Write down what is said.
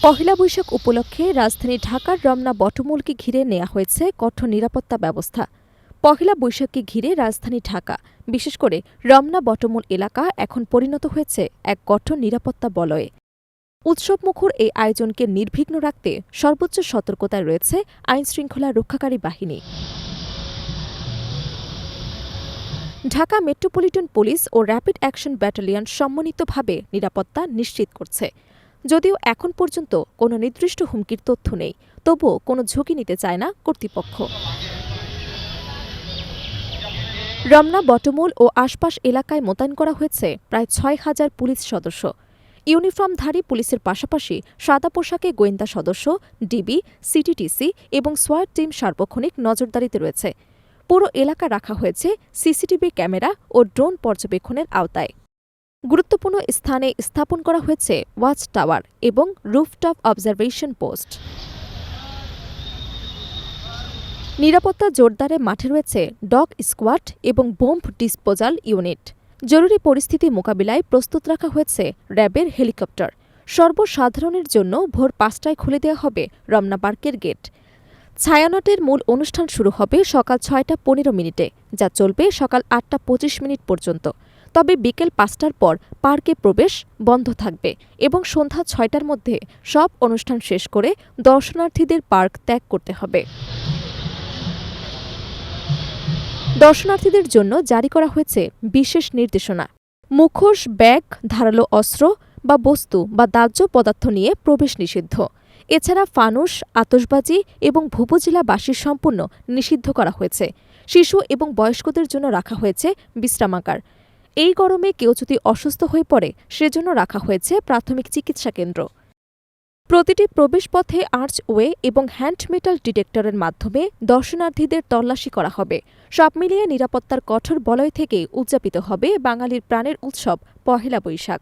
পহেলা বৈশাখ উপলক্ষে রাজধানী ঢাকার রমনা বটমূলকে ঘিরে নেওয়া হয়েছে কঠোর নিরাপত্তা ব্যবস্থা। পহেলা বৈশাখকে ঘিরে রাজধানী ঢাকা, বিশেষ করে রমনা বটমূল এলাকা এখন পরিণত হয়েছে এক কঠোর নিরাপত্তা বলয়ে। উৎসবমুখর এই আয়োজনকে নির্বিঘ্ন রাখতে সর্বোচ্চ সতর্কতায় রয়েছে আইনশৃঙ্খলা রক্ষাকারী বাহিনী। ঢাকা মেট্রোপলিটন পুলিশ ও র্যাপিড অ্যাকশন ব্যাটালিয়ন সম্মিলিতভাবে নিরাপত্তা নিশ্চিত করছে। যদিও এখন পর্যন্ত কোনো নির্দিষ্ট হুমকির তথ্য নেই, তবুও কোনো ঝুঁকি নিতে চায় না কর্তৃপক্ষ। রমনা বটমূল ও আশপাশ এলাকায় মোতায়েন করা হয়েছে প্রায় ৬,০০০ পুলিশ সদস্য। ইউনিফর্মধারী পুলিশের পাশাপাশি সাদা পোশাকে গোয়েন্দা সদস্য, ডিবি, সিটিটিসি এবং সোয়াট টিম সার্বক্ষণিক নজরদারিতে রয়েছে। পুরো এলাকা রাখা হয়েছে সিসিটিভি ক্যামেরা ও ড্রোন পর্যবেক্ষণের আওতায়। গুরুত্বপূর্ণ স্থানে স্থাপন করা হয়েছে ওয়াচ টাওয়ার এবং রুফটপ অবজারভেশন পোস্ট। নিরাপত্তা জোরদারে মাঠে রয়েছে ডগ স্কোয়াড এবং বোম্ব ডিসপোজাল ইউনিট। জরুরি পরিস্থিতি মোকাবিলায় প্রস্তুত রাখা হয়েছে র্যাবের হেলিকপ্টার। সর্বসাধারণের জন্য ভোর ৫টায় খুলে দেওয়া হবে রমনা পার্কের গেট। ছায়ানটের মূল অনুষ্ঠান শুরু হবে সকাল ৬টা ১৫ মিনিটে, যা চলবে সকাল ৮টা ২৫ মিনিট পর্যন্ত। তবে বিকেল ৫টার পর পার্কে প্রবেশ বন্ধ থাকবে এবং সন্ধ্যা ৬টার মধ্যে সব অনুষ্ঠান শেষ করে দর্শনার্থীদের পার্ক ত্যাগ করতে হবে। দর্শনার্থীদের জন্য জারি করা হয়েছে বিশেষ নির্দেশনা। মুখোশ, ব্যাগ, ধারালো অস্ত্র বা বস্তু বা দাহ্য পদার্থ নিয়ে প্রবেশ নিষিদ্ধ। এছাড়া ফানুস, আতশবাজি এবং ভুভুজিলা বাঁশি সম্পূর্ণ নিষিদ্ধ করা হয়েছে। শিশু এবং বয়স্কদের জন্য রাখা হয়েছে বিশ্রামাগার। এই গরমে কেউ যদি অসুস্থ হয়ে পড়ে, সেজন্য রাখা হয়েছে প্রাথমিক চিকিৎসা কেন্দ্র। প্রতিটি প্রবেশপথে আর্চওয়ে এবং হ্যান্ড মেটাল ডিটেক্টরের মাধ্যমে দর্শনার্থীদের তল্লাশি করা হবে। সব মিলিয়ে নিরাপত্তার কঠোর বলয় থেকেই উদযাপিত হবে বাঙালির প্রাণের উৎসব পহেলা বৈশাখ।